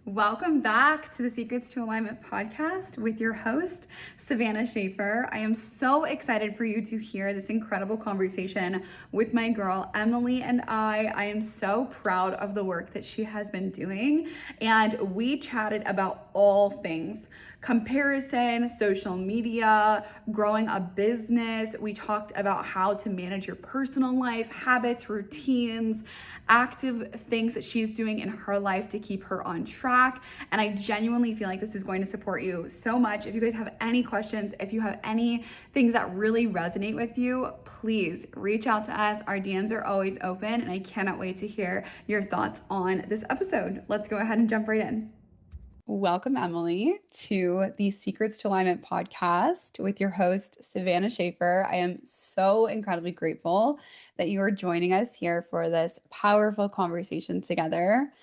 Welcome back to the Secrets to Alignment podcast with your host, Savannah Schaefer. I am so excited for you to hear this incredible conversation with my girl, Emily, and I am so proud of the work that she has been doing. And we chatted about all things comparison, social media, growing a business. We talked about how to manage your personal life, habits, routines, active things that she's doing in her life to keep her on track. And I genuinely feel like this is going to support you so much. If you guys have any questions, if you have any things that really resonate with you, please reach out to us. Our DMs are always open, and I cannot wait to hear your thoughts on this episode. Let's go ahead and jump right in. Welcome, Emily, to the Secrets to Alignment podcast with your host, Savannah Schaefer. I am so incredibly grateful that you are joining us here for this powerful conversation together.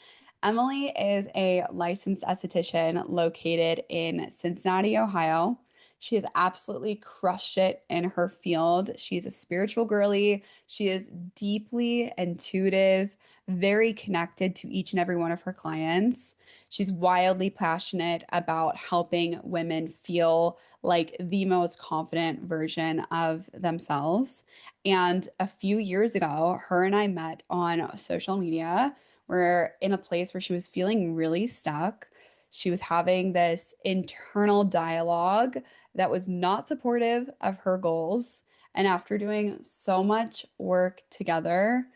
Emily is a licensed esthetician located in Cincinnati, Ohio. She has absolutely crushed it in her field. She's a spiritual girly. She is deeply intuitive, very connected to each and every one of her clients. She's wildly passionate about helping women feel like the most confident version of themselves. And a few years ago, her and I met on social media. We're in a place where she was feeling really stuck. She was having this internal dialogue that was not supportive of her goals. And after doing so much work together,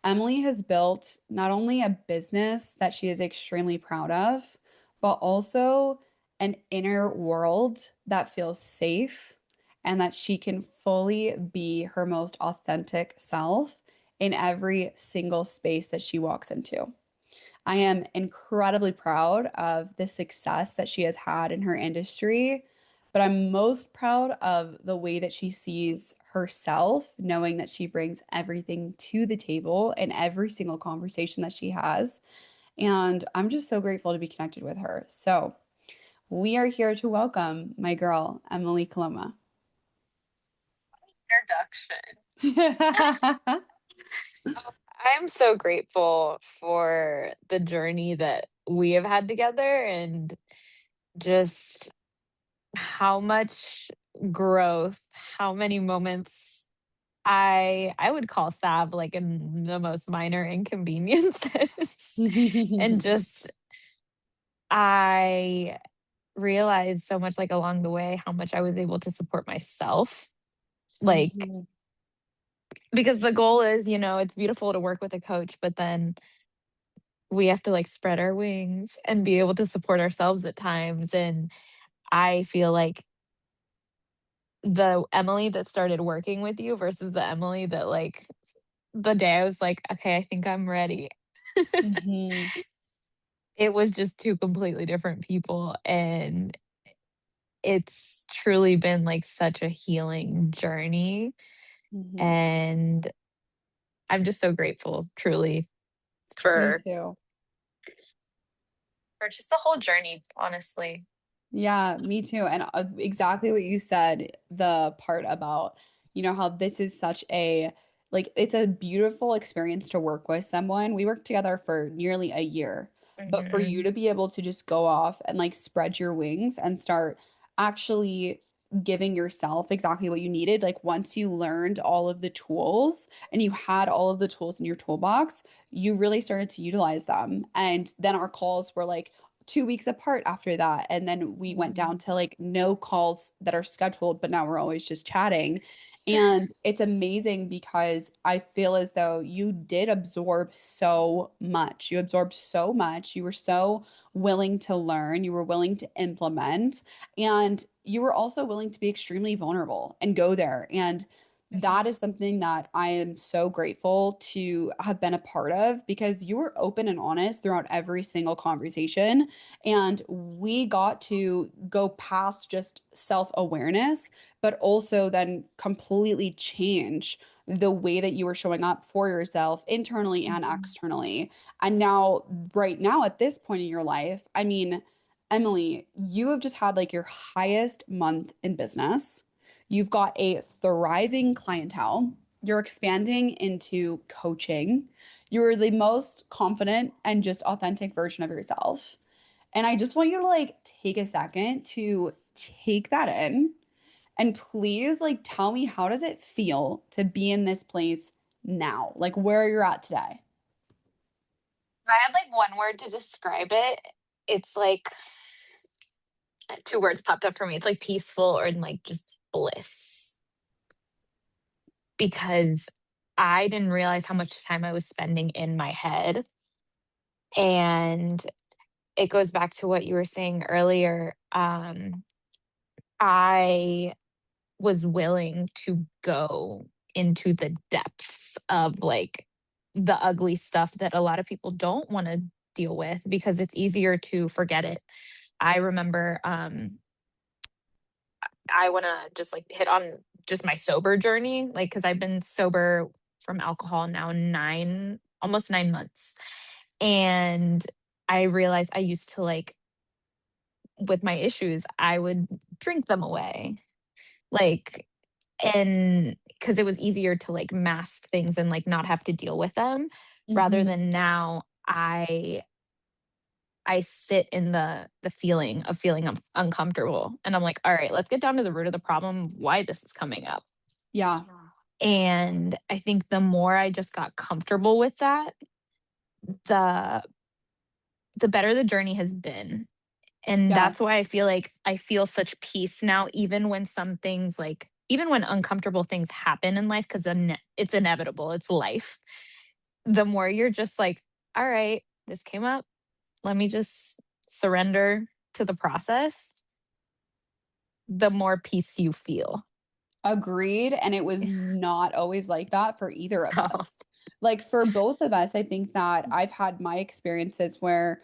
Emily has built not only a business that she is extremely proud of, but also an inner world that feels safe and that she can fully be her most authentic self in every single space that she walks into. I am incredibly proud of the success that she has had in her industry, but I'm most proud of the way that she sees herself, knowing that she brings everything to the table in every single conversation that she has. And I'm just so grateful to be connected with her. So, we are here to welcome my girl, Emily Coloma. Introduction. I'm so grateful for the journey that we have had together and just how much growth, how many moments I would call Sav like in the most minor inconveniences. And just I realized so much like along the way how much I was able to support myself. Like Mhm. because the goal is, it's beautiful to work with a coach, but then we have to like spread our wings and be able to support ourselves at times. And I feel like the Emily that started working with you versus the Emily that like the day I was like, okay, I think I'm ready. Mhm. It was just two completely different people. And it's truly been like such a healing journey. Mhm. And I'm just so grateful, truly, Me for too. for just the whole journey, honestly. Yeah, me too. And exactly what you said, the part about, how this is such a, like, it's a beautiful experience to work with someone. We worked together for nearly a year, but for you Mhm. to be able to just go off and like spread your wings and start actually giving yourself exactly what you needed, like once you learned all of the tools and you had all of the tools in your toolbox, you really started to utilize them. And then our calls were like, 2 weeks apart after that. And then we went down Mhm. to like no calls that are scheduled, but now we're always just chatting. And it's amazing because I feel as though you did absorb so much. You absorbed so much. You were so willing to learn. You were willing to implement. And you were also willing to be extremely vulnerable and go there. And that is something that I am so grateful to have been a part of because you were open and honest throughout every single conversation. And we got to go past just self awareness, but also then completely change the way that you were showing up for yourself internally and Mhm. externally. And now, right now, at this point in your life, I mean, Emily, you have just had like your highest month in business. You've got a thriving clientele. You're expanding into coaching. You're the most confident and just authentic version of yourself. And I just want you to like take a second to take that in and please like tell me, how does it feel to be in this place now? Like where you're at today. If I had like one word to describe it, it's like two words popped up for me. It's like peaceful or like just bliss because I didn't realize how much time I was spending in my head. And it goes back to what you were saying earlier. I was willing to go into the depths of like the ugly stuff that a lot of people don't want to deal with because it's easier to forget it. I remember I want to just like hit on just my sober journey, like cuz I've been sober from alcohol now 9 almost 9 months. And I realized I used to like with my issues, I would drink them away. Like and because it was easier to like mask things and like not have to deal with them rather Mhm. than now I sit in the feeling of feeling uncomfortable and I'm like, all right, let's get down to the root of the problem, why this is coming up. Yeah, And I think the more I just got comfortable with that, the the better the journey has been. And yeah, that's why I feel like I feel such peace now, even when some things like, even when uncomfortable things happen in life, because it's inevitable, it's life. The more you're just like, all right, this came up. Let me just surrender to the process, the more peace you feel. agreed. And it was not always like that for either of Oh. us. Like for both of us, I think that I've had my experiences where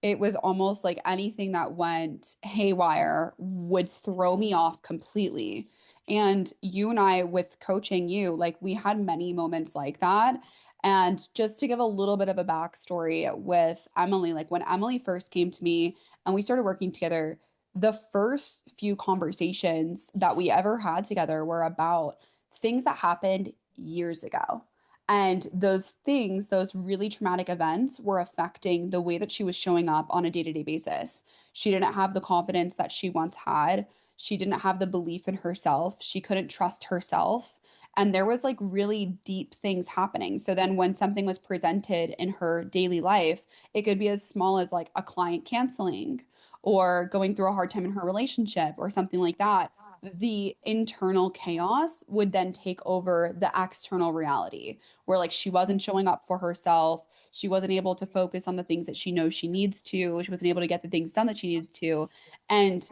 it was almost like anything that went haywire would throw me off completely. And you and I, with coaching you, like we had many moments like that. And just to give a little bit of a backstory with Emily, like when Emily first came to me and we started working together, the first few conversations that we ever had together were about things that happened years ago. And those things, those really traumatic events, were affecting the way that she was showing up on a day to day basis. She didn't have the confidence that she once had. She didn't have the belief in herself. She couldn't trust herself. And there was like really deep things happening. So then when something was presented in her daily life, it could be as small as like a client canceling or going through a hard time in her relationship or something like that. The internal chaos would then take over the external reality where like she wasn't showing up for herself. She wasn't able to focus on the things that she knows she needs to. She wasn't able to get the things done that she needed to. And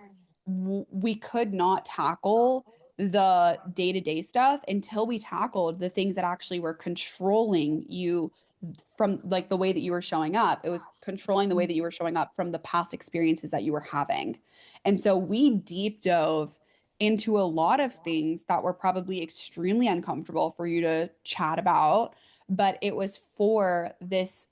we could not tackle the day-to-day stuff until we tackled the things that actually were controlling you from like the way that you were showing up. It was controlling the way that you were showing up from the past experiences that you were having. And so we deep dove into a lot of things that were probably extremely uncomfortable for you to chat about, but it was for this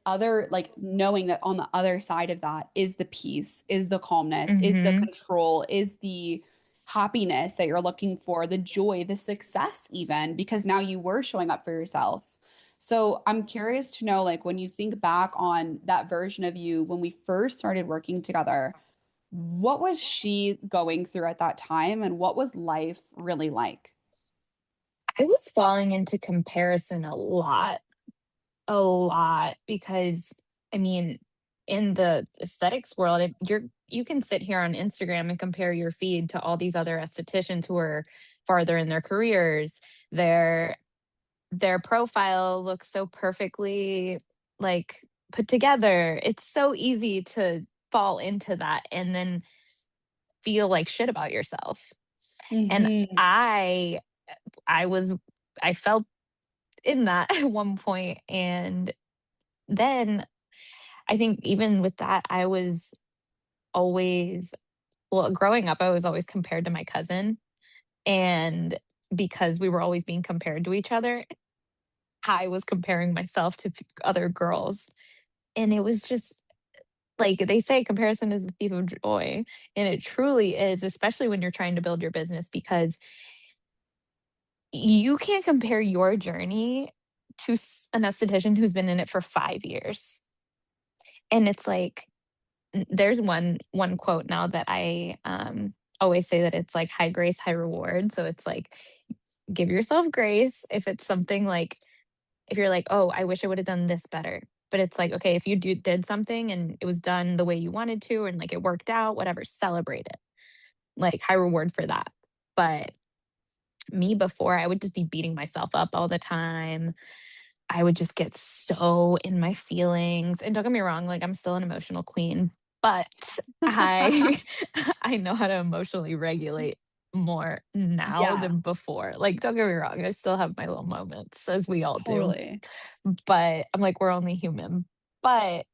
other like knowing that on the other side of that is the peace, is the calmness, is the Hmm. control, is the happiness that you're looking for, the joy, the success even because now you were showing up for yourself. So I'm curious to know like when you think back on that version of you when we first started working together, what was she going through at that time and what was life really like? I was falling into comparison a lot because I mean, in the aesthetics world, you can sit here on Instagram and compare your feed to all these other estheticians who are farther in their careers. Their their profile looks so perfectly like put together. It's so easy to fall into that and then feel like shit about yourself. And Hmm. I was I felt in that at one point and then I think even with that, I was always, well, growing up, I was always compared to my cousin. And because we were always being compared to each other, I was comparing myself to other girls. And it was just like they say, comparison is the thief of joy. And it truly is, especially when you're trying to build your business, because you can't compare your journey to an esthetician who's been in it for 5 years. And it's like, there's one quote now that I always say, that it's like high grace, high reward. So it's like, give yourself grace if it's something like, if you're like, oh, I wish I would have done this better. But it's like, okay, if you did something and it was done the way you wanted to, and like it worked out, whatever, celebrate it. Like high reward for that. But me before, I would just be beating myself up all the time. I would just get so in my feelings. And don't get me wrong, like I'm still an emotional queen, but I I know how to emotionally regulate more now Yeah, than before. Like don't get me wrong, I still have my little moments, as we all do. totally. But I'm like, we're only human. But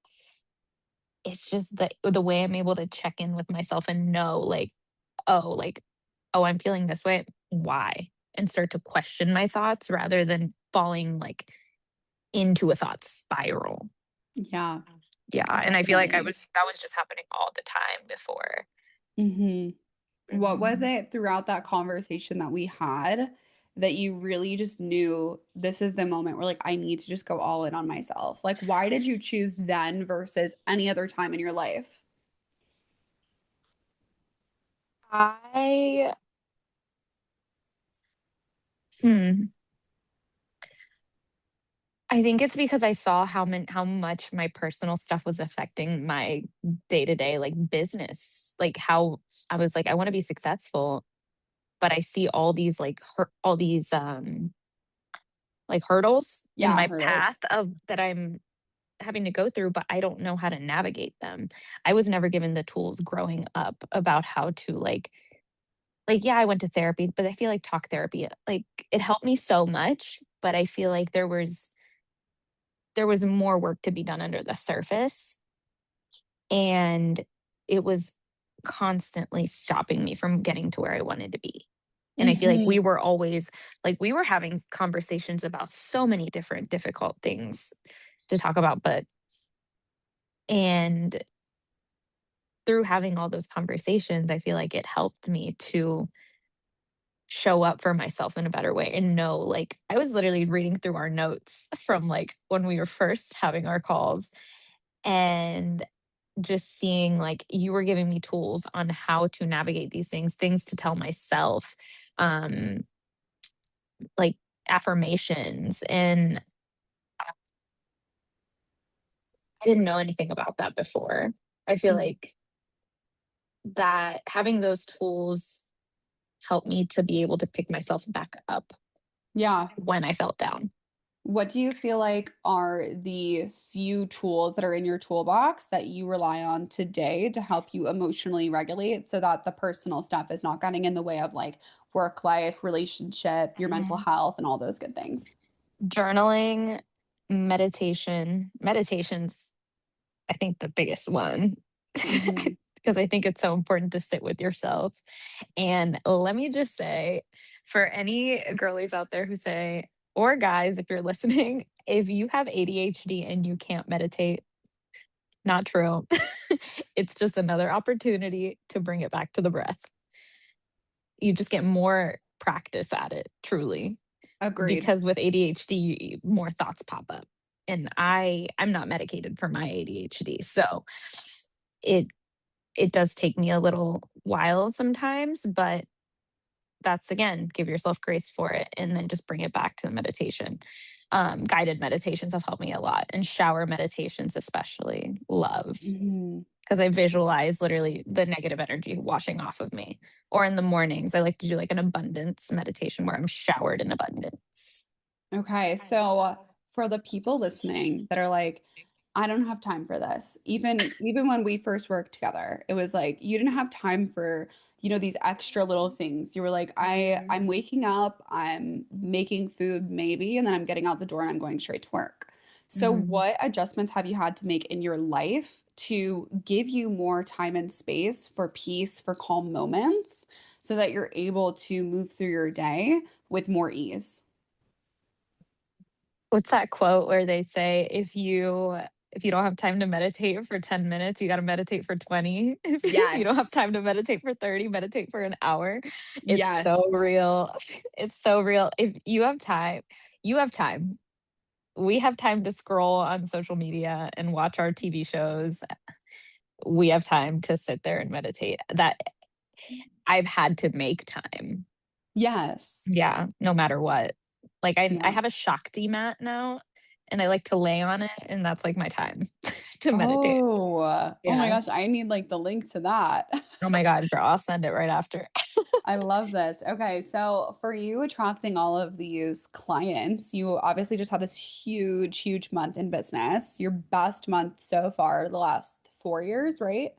it's just the way I'm able to check in with myself and know like, oh, I'm feeling this way. Why? And start to question my thoughts rather than falling like into a thought spiral. Yeah, Yeah, and I feel like definitely. that was just happening all the time before. Hmm. What was Mhm. it throughout that conversation that we had that you really just knew this is the moment where like I need to just go all in on myself? Like, why did you choose then versus any other time in your life? I hmm, I think it's because I saw how much my personal stuff was affecting my day-to-day, like, business. Like, how I was like, "I wanna be successful," but I see all these, like, all these, like, hurdles in Yeah, my hurdles. path of that I'm having to go through, but I don't know how to navigate them. I was never given the tools growing up about how to, yeah, I went to therapy, but I feel like talk therapy, like, it helped me so much, but I feel like there was more work to be done under the surface, and it was constantly stopping me from getting to where I wanted to be. And I feel like Hmm. we were having conversations about so many different difficult things to talk about, but and through having all those conversations, I feel like it helped me to show up for myself in a better way and know, like, I was literally reading through our notes from, like, when we were first having our calls, and just seeing, like, you were giving me tools on how to navigate these things to tell myself, um, like, affirmations, and I didn't know anything about that before. I feel like that having those tools helped me to be able to pick myself back up Yeah. when I felt down. What do you feel like are the few tools that are in your toolbox that you rely on today to help you emotionally regulate so that the personal stuff is not getting in the way of like work life, relationship, your mental Mhm. health, and all those good things? Journaling, meditation. Meditation's, I think, the biggest one Hmm. because I think it's so important to sit with yourself. And let me just say, for any girlies out there who say, or guys, if you're listening, if you have ADHD and you can't meditate, not true. It's just another opportunity to bring it back to the breath. You just get more practice at it, truly. Agreed. Because with ADHD, more thoughts pop up. And I'm not medicated for my ADHD. So it it does take me a little while sometimes, but that's, again, give yourself grace for it and then just bring it back to the meditation. Guided meditations have helped me a lot, and shower meditations especially love, Hmm. because I visualize literally the negative energy washing off of me. Or in the mornings, I like to do like an abundance meditation where I'm showered in abundance. Okay, so for the people listening that are like, I don't have time for this. Even when we first worked together, it was like you didn't have time for, these extra little things. You were like, I'm waking up, I'm making food maybe, and then I'm getting out the door and I'm going straight to work. So Mhm. what adjustments have you had to make in your life to give you more time and space for peace, for calm moments, so that you're able to move through your day with more ease? What's that quote where they say, if you don't have time to meditate for 10 minutes, you gotta meditate for 20. If you don't have Yes. time to meditate for 30, meditate for an hour. It's so Yes. real. It's so real. If you have time, you have time. We have time to scroll on social media and watch our TV shows. we have time to sit there and meditate, that I've had to make time. Yes. Yeah, no matter what. Like, I Yeah. have a Shakti mat now, and I like to lay on it, and that's, like, my time to meditate. Oh my Yeah. gosh, I need like the link to that. Oh my god, girl, I'll send it right after. I love this. Okay, so for you attracting all of these clients, you obviously just had this huge, huge month in business. Your best month so far, the last 4 years, right?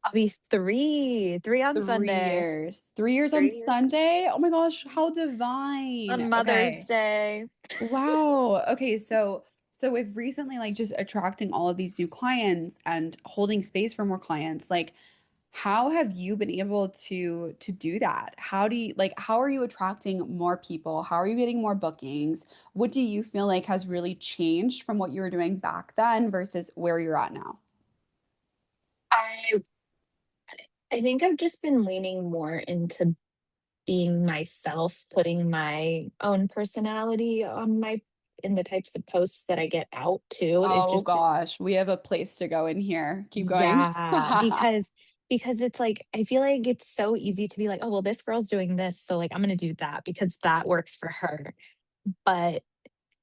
I'll be 3 on Three Sunday. years. 3 years on 3 years Sunday. Oh my gosh, how divine. on Mother's Okay. Day. Wow. Okay, so with recently like just attracting all of these new clients and holding space for more clients, like how have you been able to do that? How do you like how are you attracting more people? How are you getting more bookings? What do you feel like has really changed from what you were doing back then versus where you're at now? I I think I've just been leaning more into being myself, putting my own personality on my in the types of posts that I get out too. It Oh just gosh, we have a place to go in here. Keep going. yeah, because it's like I feel like it's so easy to be like, "Oh, well, this girl's doing this, so, like, I'm gonna do that because that works for her." But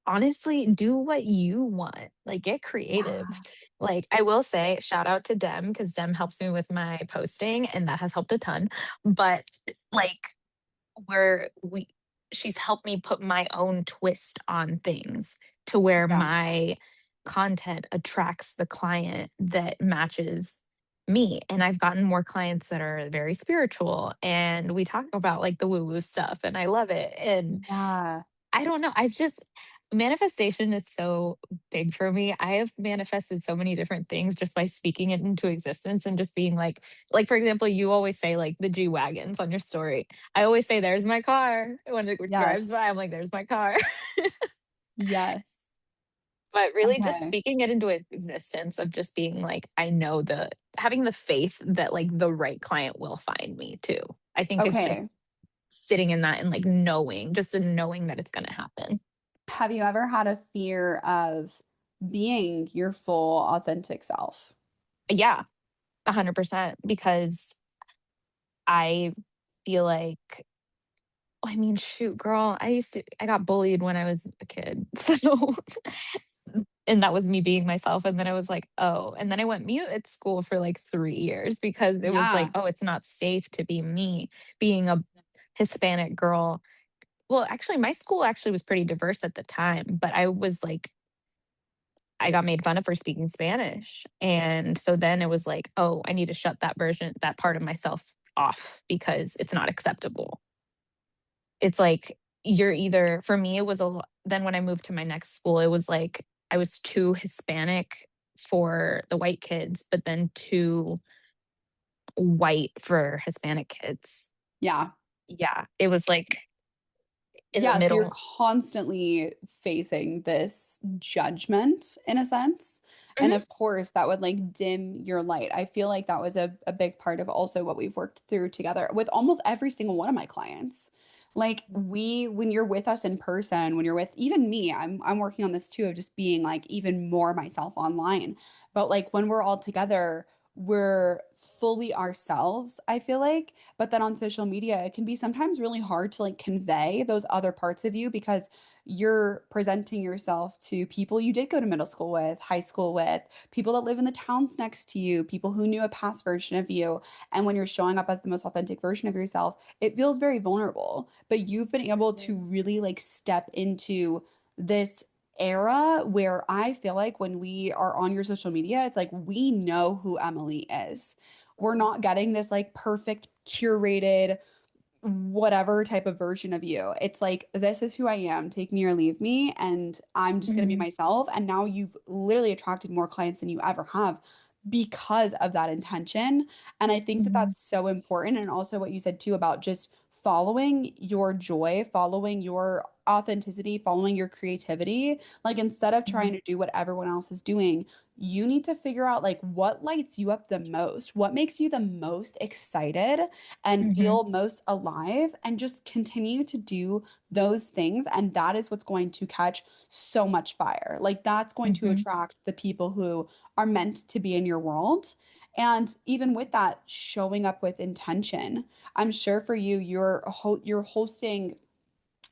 honestly, do what you want. Like, get creative. Yeah. Like, I will say, shout out to Dem because Dem helps me with my posting, and that has helped a ton. But, like, where we she's helped me put my own twist on things to where Yeah. my content attracts the client that matches me. And I've gotten more clients that are very spiritual and we talk about like the woo-woo stuff and I love it. And Yeah. I don't know. I've just manifestation is so big for me. I have manifested so many different things just by speaking it into existence and just being like for example, you always say like the G wagons on your story. I always say, "There's my car." When it drives Yes. by, I'm like, "There's my car." Yes. But really, just Okay. speaking it into existence of just being like, I know the having the faith that like the right client will find me too. I think it's just Okay. sitting in that and like knowing, just in knowing that it's going to happen. Have you ever had a fear of being your full authentic self? Yeah, 100% because I feel like I mean, shoot, girl, I got bullied when I was a kid. So and that was me being myself, and then I was like, "Oh," and then I went mute at school for, like, 3 years because it was like, Yeah. "Oh, it's not safe to be me," being a Hispanic girl. Well, actually, my school actually was pretty diverse at the time, but I was like I got made fun of for speaking Spanish. And so then it was like, oh, I need to shut that part of myself off because it's not acceptable. It's like you're either, for me, it was then when I moved to my next school, it was like I was too Hispanic for the white kids, but then too white for Hispanic kids. Yeah. Yeah, it was like in the Yeah, so you're middle. constantly facing this judgment in a sense. And Mhm, of course, that would like dim your light. I feel like that was a big part of also what we've worked through together with almost every single one of my clients. Like when you're with us in person, when you're with even me, I'm working on this too of just being like even more myself online. But like when we're all together, we're fully ourselves, I feel like. But then on social media, it can be sometimes really hard to like convey those other parts of you because you're presenting yourself to people you did go to middle school with, high school with, people that live in the towns next to you, people who knew a past version of you. And when you're showing up as the most authentic version of yourself, it feels very vulnerable. But you've been able to mhm, really like step into this era where I feel like when we are on your social media, it's like we know who Emily is. We're mhm, not getting this like perfect curated whatever type of version of you. It's like this is who I am, take me or leave me, and I'm just going to be mhm, myself. And now you've literally attracted more clients than you ever have because of that intention. And I think that mhm, that's so important, and also what you said too about just following your joy, following your authenticity, following your creativity. Like instead of trying mhm, to do what everyone else is doing, you need to figure out like what lights you up the most, what makes you the most excited and mhm, feel most alive, and just continue to do those things. And that is what's going to catch so much fire. Like that's going to mhm, attract the people who are meant to be in your world. And even with that, showing up with intention. I'm sure for you, you're hosting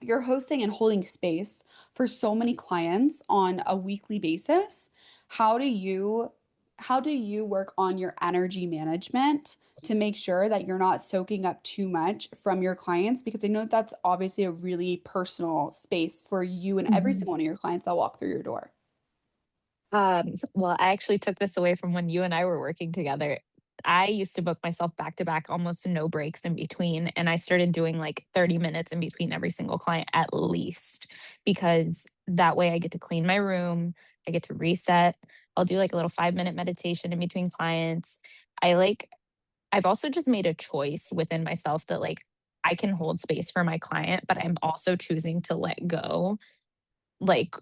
and holding space for so many clients on a weekly basis. How do you how do you work on your energy management to make sure that you're not soaking up too much from your clients? Because I know that's obviously a really personal space for you and every Mhm. single one of your clients that walk through your door. Well, I actually took this away from when you and I were working together. I used to book myself back to back, almost no breaks in between. And I started doing like 30 minutes in between every single client at least, because that way I get to clean my room, I get to reset. I'll do like a little 5-minute meditation in between clients. I like, I've also just made a choice within myself that like I can hold space for my client, but I'm also choosing to let go. Like,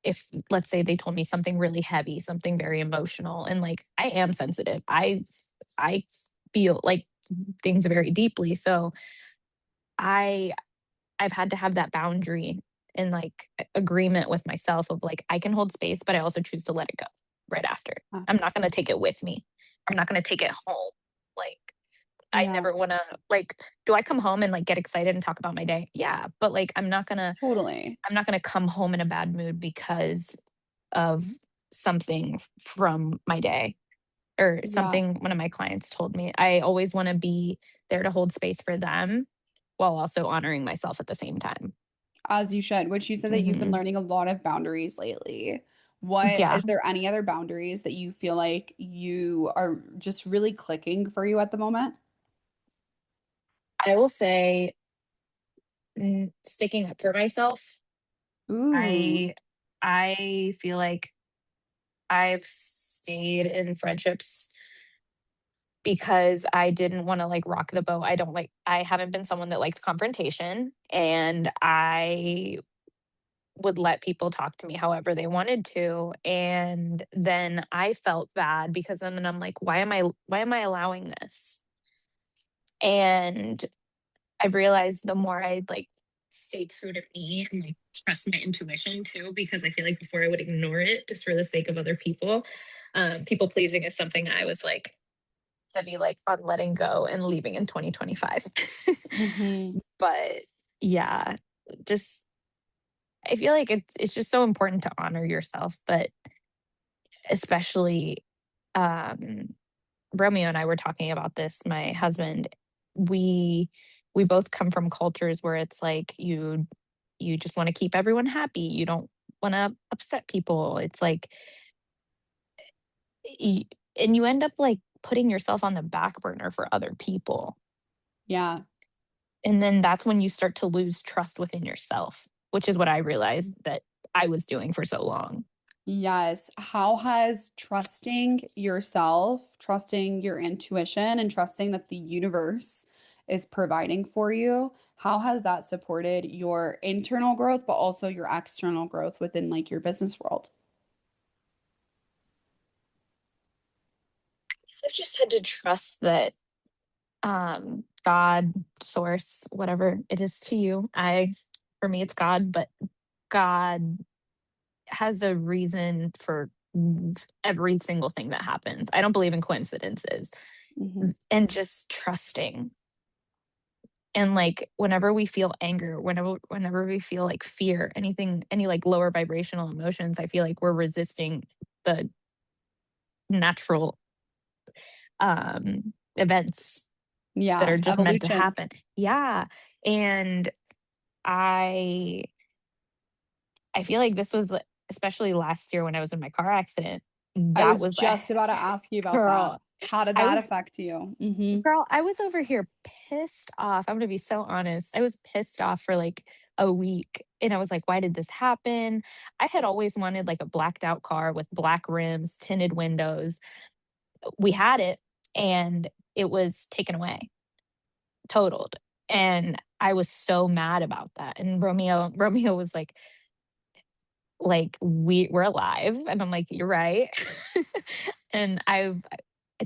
if let's say they told me something really heavy, something very emotional, and like I am sensitive. I feel like things very deeply. So I I've had to have that boundary and like agreement with myself of like I can hold space, but I also choose to let it go right after. Uh, I'm not going to take it with me. I'm not going to take it home. Like I yeah, never want to like do I come home and like get excited and talk about my day? Yeah, but like totally. I'm not going to come home in a bad mood because of something from my day or Yeah, something one of my clients told me. I always want to be there to hold space for them while also honoring myself at the same time. as you should, which you said that you've been Mhm. learning a lot of boundaries lately. What Yeah, is there any other boundaries that you feel like you are just really clicking for you at the moment? I will say sticking up for myself. Ooh, I I feel like I've stayed in friendships because I didn't wanna, like, rock the boat. I haven't been someone that likes confrontation, and I would let people talk to me however they wanted to, and then I felt bad because then I'm like, why am I allowing this?" And I've realized the more I, like, stay true to me and, like, trust my intuition too, because I feel like before I would ignore it just for the sake of other people. People pleasing is something I was, like, heavy, like, on letting go and leaving in 2025. mhm. But, yeah, just I feel like it's just so important to honor yourself, but especially, um, Romeo and I were talking about this, my husband. We we both come from cultures where it's like you just wanna keep everyone happy, you don't wanna upset people. It's like y and you end up, like, putting yourself on the back burner for other people, Yeah. and then that's when you start to lose trust within yourself, which is what I realized that I was doing for so long. Yes. How has trusting yourself, trusting your intuition, and trusting that the universe is providing for you, how has that supported your internal growth, but also your external growth within like your business world? So I've just had to trust that God, source, whatever it is to you. For me, it's God, but God has a reason for every single thing that happens. I don't believe in coincidences Mhm. and just trusting. And like whenever we feel anger, whenever we feel like fear, anything, any like lower vibrational emotions, I feel like we're resisting the natural events that Yeah, are just meant to evolution. happen. Yeah. And I I feel like this was especially last year when I was in my car accident, I that was was a just about to ask you about that. girl, How did I that was affect you? Mhm. I was over here pissed off. I'm gonna be so honest. I was pissed off for like a week and I was like, why did this happen? I had always wanted like a blacked out car with black rims, tinted windows. We had it and it was taken away, totaled. And I was so mad about that. And Romeo was like we're alive, and I'm like, you're right. And I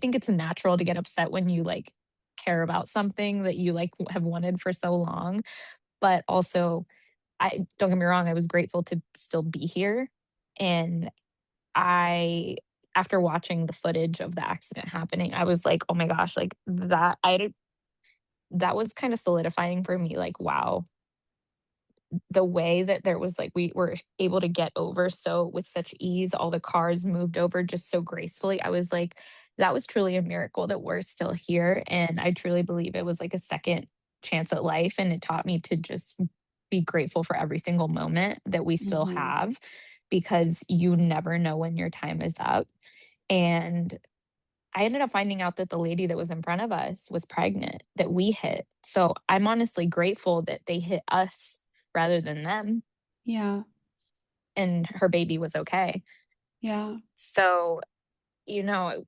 think it's natural to get upset when you like care about something that you like have wanted for so long, but also I don't get me wrong, I was grateful to still be here, and I after watching the footage of the accident happening, I was like, "Oh my gosh," like, that was kinda solidifying for me, like, wow, the way that there was like we were able to get over so with such ease, all the cars moved over just so gracefully. I was like, that was truly a miracle that we're still here. And I truly believe it was like a second chance at life. And it taught me to just be grateful for every single moment that we still Mhm. have because you never know when your time is up. And I ended up finding out that the lady that was in front of us was pregnant that we hit. So I'm honestly grateful that they hit us rather than them, Yeah. and her baby was okay. Yeah. So, you know,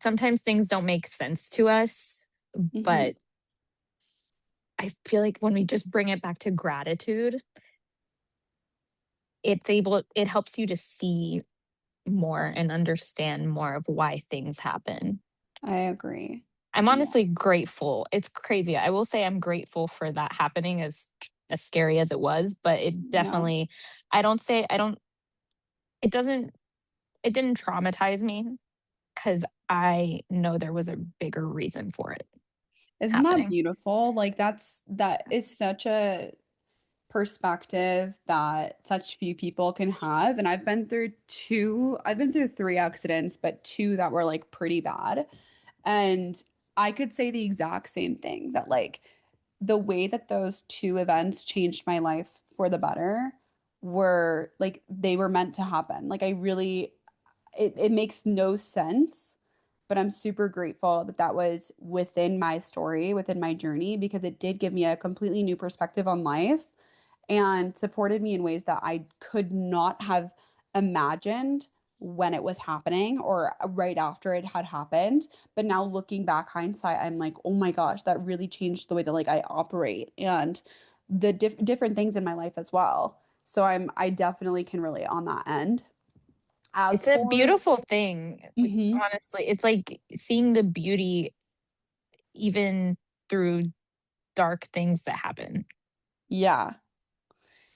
sometimes things don't make sense to us, Mhm. but I feel like when we just bring it back to gratitude, it helps you to see more and understand more of why things happen. I agree. I'm Yeah. honestly grateful. It's crazy. I will say I'm grateful for that happening as scary as it was, but it Yeah. definitely I don't it doesn't it didn't traumatize me because I know there was a bigger reason for it Isn't that happening. beautiful? Like that is such a perspective that such few people can have. And I've been through three accidents, but two that were like pretty bad. And I could say the exact same thing that like the way that those two events changed my life for the better were like they were meant to happen. Like I really it makes no sense, but I'm super grateful that that was within my story, within my journey, because it did give me a completely new perspective on life and supported me in ways that I could not have imagined when it was happening or right after it had happened. But now looking back hindsight, I'm like, oh my gosh, that really changed the way that like I operate and the different things in my life as well. So I definitely can relate on that end. As It's a for beautiful thing, like, mhm. honestly. It's like seeing the beauty even through dark things that happen. Yeah.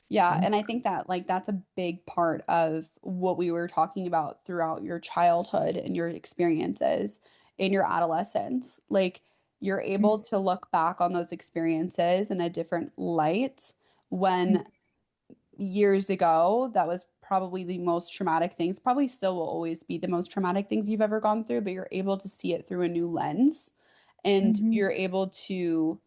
Yeah, Mm. and I think that like that's a big part of what we were talking about throughout your childhood and your experiences in your adolescence. Like you're able to look back on those experiences in a different light when years ago that was probably the most traumatic things, probably still will always be the most traumatic things you've ever gone through, but you're able to see it through a new lens and Mhm. you're able to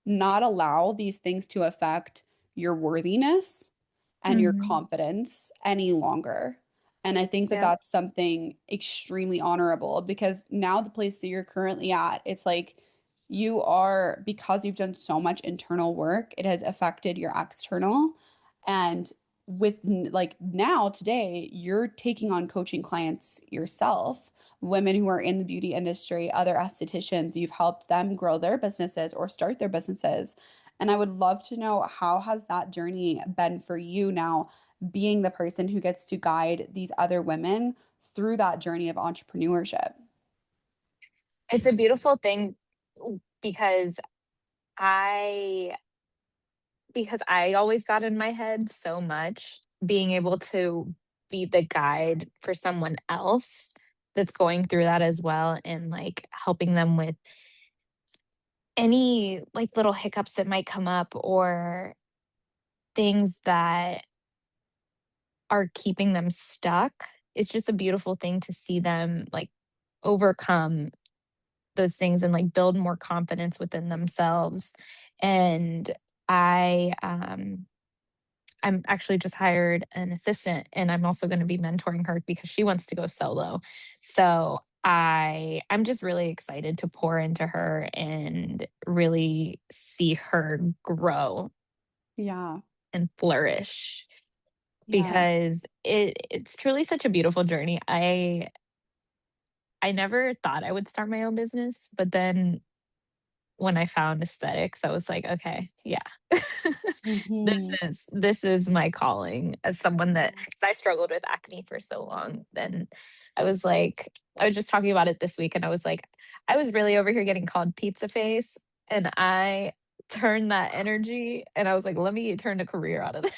not allow these things to affect your worthiness and your Mhm. confidence any longer. And I think that Yep. that's something extremely honorable because now the place that you're currently at, it's like you are, because you've done so much internal work, it has affected your external. And like now, today, you're taking on coaching clients yourself, women who are in the beauty industry, other estheticians, you've helped them grow their businesses or start their businesses. And I would love to know how has that journey been for you now, being the person who gets to guide these other women through that journey of entrepreneurship? It's a beautiful thing because I I always got in my head so much, being able to be the guide for someone else that's going through that as well and, like, helping them with any, like, little hiccups that might come up or things that are keeping them stuck. It's just a beautiful thing to see them, like, overcome those things and, like, build more confidence within themselves, and I, I'm actually just hired an assistant, and I'm also gonna be mentoring her because she wants to go solo. So, I'm just really excited to pour into her and really see her grow Yeah. and flourish Yeah. because it's truly such a beautiful journey. I never thought I would start my own business, but then when I found aesthetics, I was like, "Okay, yeah. Hmm. This is my calling," as someone that 'cause I struggled with acne for so long, then I was just talking about it this week, and I was like, "I was really over here getting called pizza face, and I turned that energy, and I was like, 'Let me turn a career out of this.'"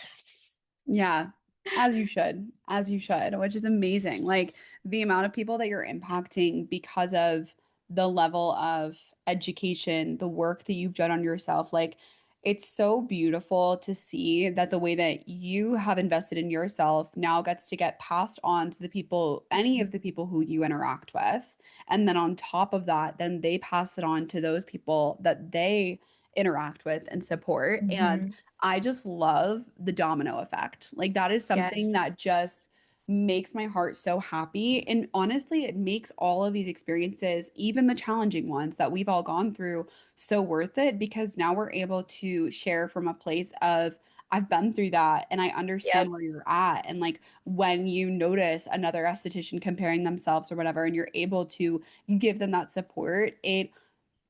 Yeah. as you should, which is amazing. Like the amount of people that you're impacting because of the level of education, the work that you've done on yourself. Like it's so beautiful to see that the way that you have invested in yourself now gets to get passed on to the people, any of the people who you interact with. And then on top of that, then they pass it on to those people that they interact with and support. And Mhm. I just love the domino effect. Like that is something Yes. that just makes my heart so happy. And honestly, it makes all of these experiences, even the challenging ones that we've all gone through, so worth it because now we're able to share from a place of I've been through that and I Yep. understand where you're at. And like when you notice another esthetician comparing themselves or whatever, and you're able to give them that support,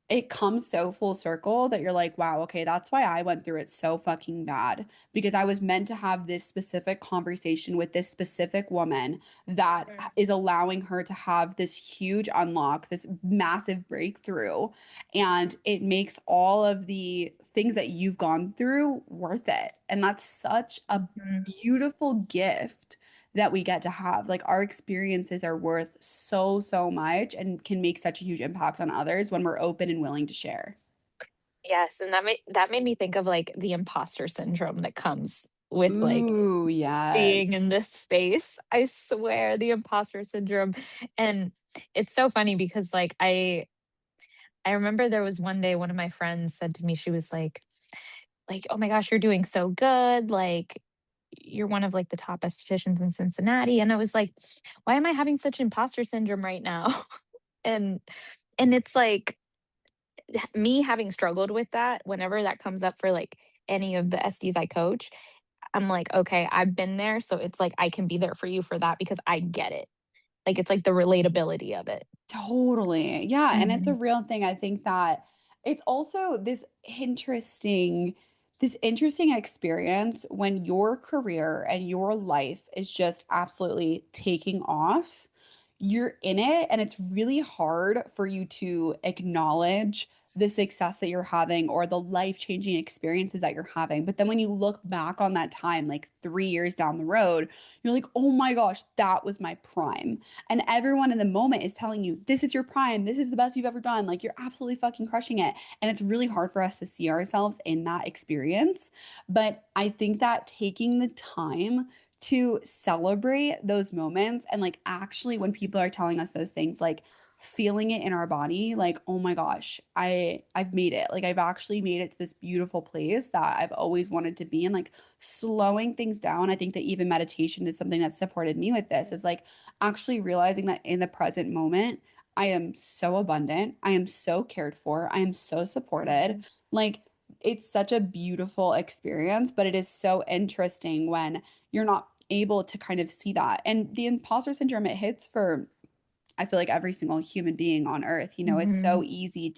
it comes so full circle that you're like, wow, okay, that's why I went through it so fucking bad because I was meant to have this specific conversation with this specific woman that Mhm. is allowing her to have this huge unlock, this massive breakthrough. And it makes all of the things that you've gone through worth it. And that's such a Mhm. beautiful gift that we get to have. Like our experiences are worth so, so much and can make such a huge impact on others when we're open and willing to share. Yes, and that made me think of, like, the imposter syndrome that comes with, like, Ooh, being yes. in this space. I swear, the imposter syndrome, and it's so funny because, like, I remember there was one day one of my friends said to me, she was like, "Oh my gosh, you're doing so good, like, you're one of, like, the top estheticians in Cincinnati," and I was like, "Why am I having such imposter syndrome right now?" And it's like, me having struggled with that, whenever that comes up for, like, any of the SDs I coach, I'm like, "Okay, I've been there, so it's like I can be there for you for that because I get it." Like, it's like the relatability of it. Totally. Yeah, and it's a Mhm, real thing. I think that it's also this interesting experience when your career and your life is just absolutely taking off. You're in it and it's really hard for you to acknowledge the success that you're having or the life-changing experiences that you're having. But then when you look back on that time like 3 years down the road, you're like, "Oh my gosh, that was my prime." And everyone in the moment is telling you, this is your prime. This is the best you've ever done. Like, you're absolutely fucking crushing it. And it's really hard for us to see ourselves in that experience. But I think that taking the time to celebrate those moments and like actually when people are telling us those things, like feeling it in our body, like, oh my gosh, I've made it. Like I've actually made it to this beautiful place that I've always wanted to be in. Like slowing things down. I think that even meditation is something that supported me with this, is like actually realizing that in the present moment, I am so abundant. I am so cared for. I am so supported. mhm, Like, it's such a beautiful experience, but it is so interesting when you're not able to kind of see that. And the imposter syndrome, it hits for, I feel like every single human being on earth. It's mhm, so easy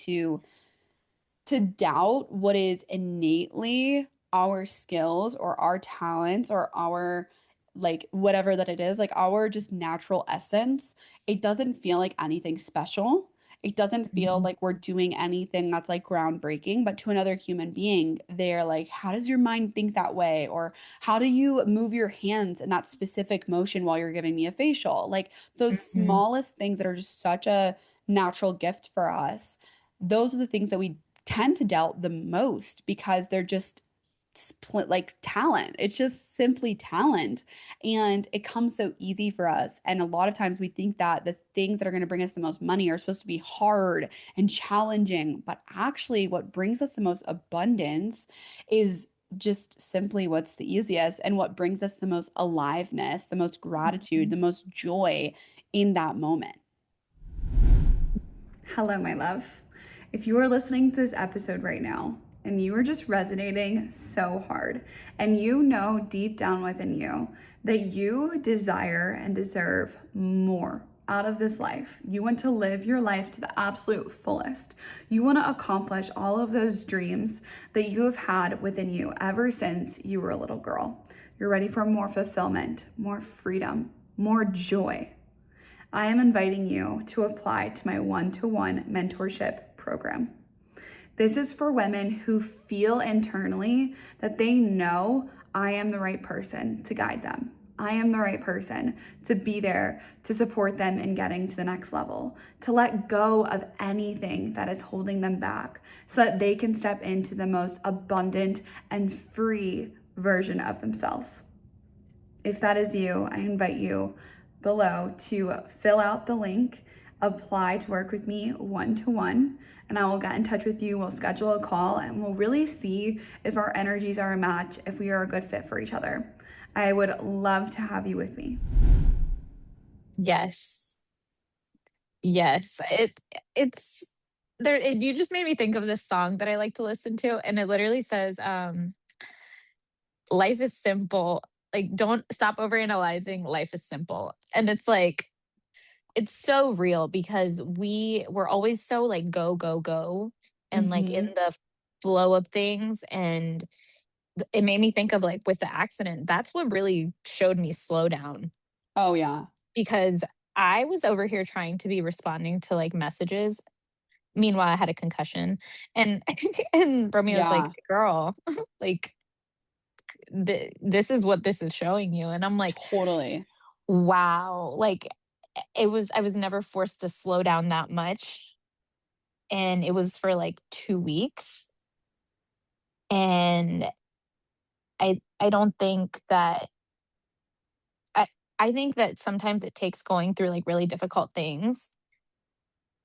to doubt what is innately our skills or our talents or our like whatever that it is, like our just natural essence. It doesn't feel like anything special. It doesn't feel mhm, like we're doing anything that's like groundbreaking, but to another human being, they're like, how does your mind think that way? Or how do you move your hands in that specific motion while you're giving me a facial? Like those mhm, smallest things that are just such a natural gift for us. Those are the things that we tend to doubt the most because they're just like talent. It's just simply talent. And it comes so easy for us. And a lot of times we think that the things that are going to bring us the most money are supposed to be hard and challenging. But actually, what brings us the most abundance is just simply what's the easiest and what brings us the most aliveness, the most gratitude, mhm. the most joy in that moment. Hello, my love. If you are listening to this episode right now and you are just resonating so hard, and you know deep down within you that you desire and deserve more out of this life, you want to live your life to the absolute fullest, you want to accomplish all of those dreams that you have had within you ever since you were a little girl. You're ready for more fulfillment, more freedom, more joy. I am inviting you to apply to my one-to-one mentorship program. This is for women who feel internally that they know I am the right person to guide them. I am the right person to be there to support them in getting to the next level, to let go of anything that is holding them back so that they can step into the most abundant and free version of themselves. If that is you, I invite you below to fill out the link, apply to work with me one-to-one, and I will get in touch with you. We'll schedule a call and we'll really see if our energies are a match, if we are a good fit for each other. I would love to have you with me. Yes. Yes. It's there you just made me think of this song that I like to listen to, and it literally says, life is simple. Like, don't stop overanalyzing. Life is simple. And it's like, it's so real because we were always so like go, go, go and like in Mm-hmm. the flow of things. And it made me think of like with the accident, that's what really showed me slow down Oh, yeah. because I was over here trying to be responding to like messages. Meanwhile, I had a concussion. And and Romeo was like, Yeah, girl, like this is what this is showing you. And I'm like, totally. wow, like I was never forced to slow down that much. And it was for like 2 weeks. And I don't think that I I think that sometimes it takes going through like really difficult things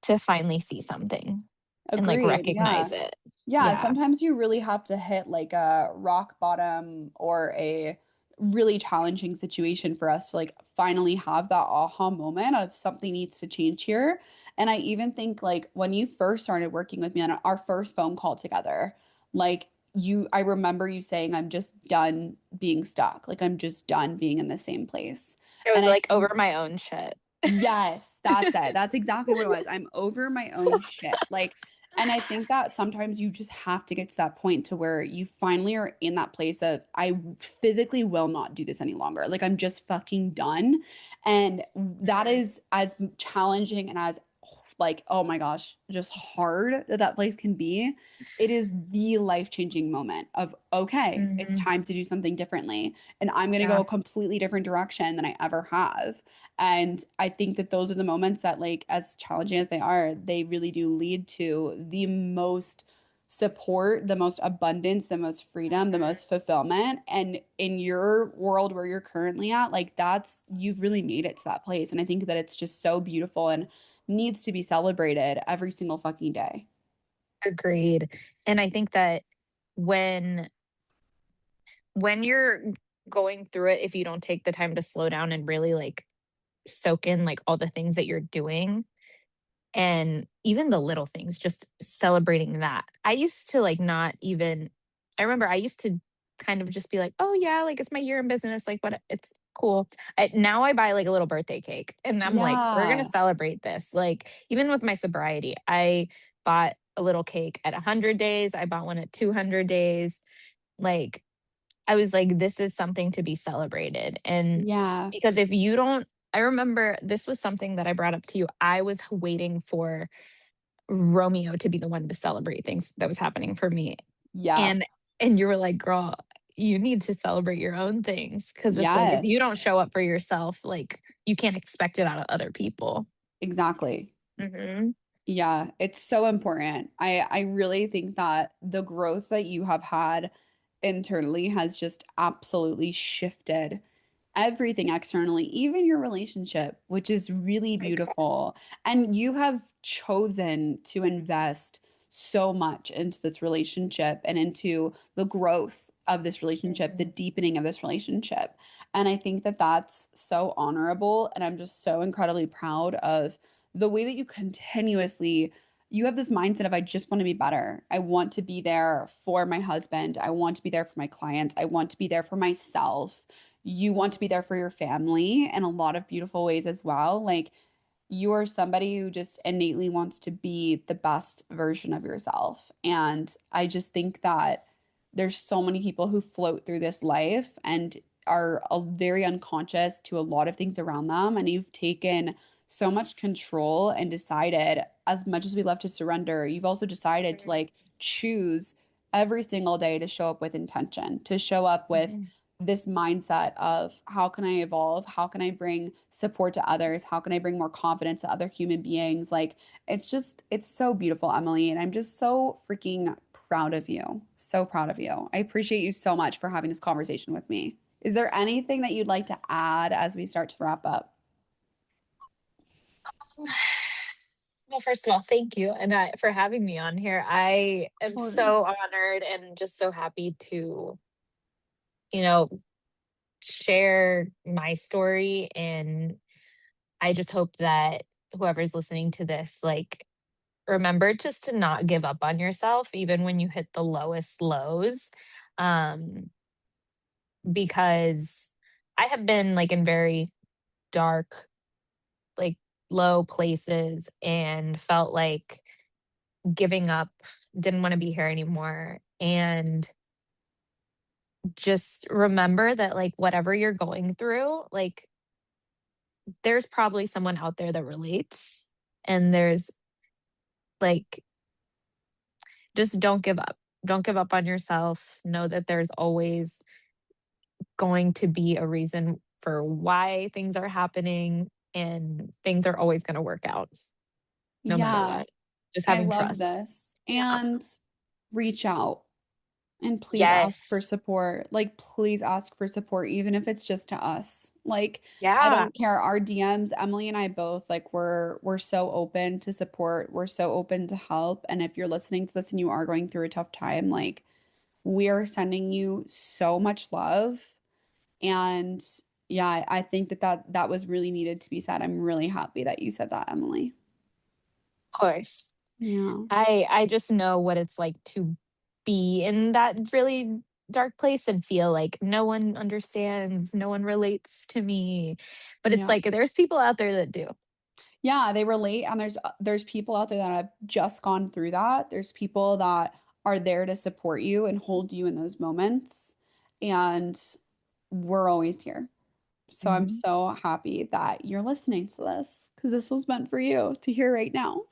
to finally see something and like Agreed. recognize Yeah. it. Yeah, Yeah. sometimes you really have to hit like a rock bottom or a really challenging situation for us to like finally have that aha moment of something needs to change here. And I even think like when you first started working with me on our first phone call together, like I remember you saying, I'm just done being stuck. Like I'm just done being in the same place. It And was I like think over my own shit. yes, that's it. That's exactly what it was. I'm over my own shit. Like, and I think that sometimes you just have to get to that point to where you finally are in that place of, I physically will not do this any longer. Like, I'm just fucking done. And that Mhm. is as challenging and as, like, oh my gosh, just hard that that place can be. It is the life-changing moment of, okay, it's Mhm. time to do something differently. And I'm going to go Yeah, a completely different direction than I ever have. And I think that those are the moments that, like, as challenging as they are, they really do lead to the most support, the most abundance, the most freedom, the most fulfillment. And in your world where you're currently at, like, that's, you've really made it to that place. And I think that it's just so beautiful and needs to be celebrated every single fucking day. agreed. And I think that when you're going through it, if you don't take the time to slow down and really like soak in like all the things that you're doing and even the little things, just celebrating that. I used to like not even I remember I used to kind of just be like, "Oh yeah, like it's my year in business, like what it's cool." Now I buy like a little birthday cake and I'm like, "We're going to Yeah. celebrate this." Like even with my sobriety, I bought a little cake at 100 days, I bought one at 200 days. Like I was like, this is something to be celebrated. And Yeah. because if you don't, I remember this was something that I brought up to you. I was waiting for Romeo to be the one to celebrate things that was happening for me. Yeah. And you were like, girl, you need to celebrate your own things. Cause it's like if you don't Yes. show up for yourself, like you can't expect it out of other people. Exactly. Hmm. Yeah, it's so important. I really think that the growth that you have had internally has just absolutely shifted everything externally, even your relationship, which is really My God. beautiful. And you have chosen to invest so much into this relationship and into the growth of this relationship, the Mhm. deepening of this relationship. And I think that that's so honorable. And I'm just so incredibly proud of the way that you continuously you have this mindset of I just want to be better. I want to be there for my husband. I want to be there for my clients. I want to be there for myself. You want to be there for your family in a lot of beautiful ways as well. Like you are somebody who just innately wants to be the best version of yourself. And I just think that there's so many people who float through this life and are very unconscious to a lot of things around them. And you've taken so much control and decided, as much as we love to surrender, you've also decided to like choose every single day to show up with intention, to show up with Mhm. this mindset of how can I evolve? How can I bring support to others? How can I bring more confidence to other human beings? Like it's so beautiful, Emily, and I'm just so freaking proud of you. So proud of you. I appreciate you so much for having this conversation with me. Is there anything that you'd like to add as we start to wrap up? Well, first of all, thank you for having me on here. I am Totally. so honored and just so happy to, you know, share my story. And I just hope that whoever's listening to this, like, remember just to not give up on yourself, even when you hit the lowest lows. Um, because I have been like in very dark, like low places and felt like giving up, didn't want to be here anymore. And just remember that, like, whatever you're going through, like, there's probably someone out there that relates. And there's like, just don't give up. Don't give up on yourself. Know that there's always going to be a reason for why things are happening, and things are always going to work out no matter Yeah, what. Just I having love trust. this. Yeah. And reach out. And please ask for Yes. support. Like, please ask for support, even if it's just to us. Like, I Yeah. don't care. Our DMs, Emily and I both, like, we're so open to support. We're so open to help. And if you're listening to this and you are going through a tough time, like, we are sending you so much love. And yeah, I think that was really needed to be said. I'm really happy that you said that, Emily. Of course. Yeah. I just know what it's like to be in that really dark place and feel like no one understands, no one relates to me. But it's Yeah. like there's people out there that do. Yeah, they relate, and there's people out there that have just gone through that. There's people that are there to support you and hold you in those moments, and we're always here. So I'm Mhm. so happy that you're listening to this because this was meant for you to hear right now.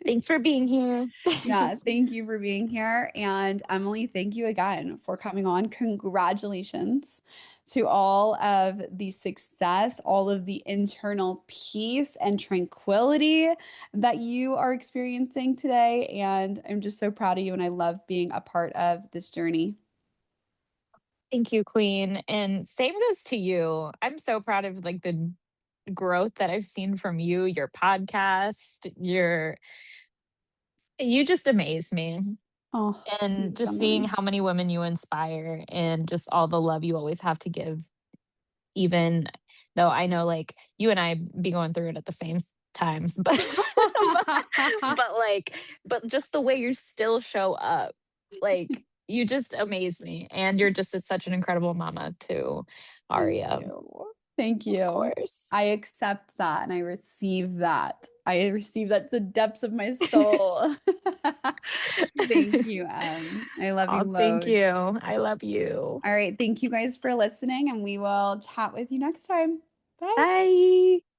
Thanks for being here. Yeah, thank you for being here. And Emily, thank you again for coming on. Congratulations to all of the success, all of the internal peace and tranquility that you are experiencing today. And I'm just so proud of you. And I love being a part of this journey. Thank you, Queen. And same goes to you. I'm so proud of like the growth that I've seen from you, your podcast, you just amaze me. Oh, And thanks, just seeing Emily. how many women you inspire and just all the love you always have to give, even though I know like you and I be going through it at the same times, but but, but like but just the way you still show up, like you just amaze me. And you're just such an incredible mama to Thank Aria. you. Thank Of you. course. I accept that and I receive that. I receive that to the depths of my soul. Thank you, I love you Oh, thank you. loads. I love you. All right. Thank you guys for listening, and we will chat with you next time. Bye. Bye.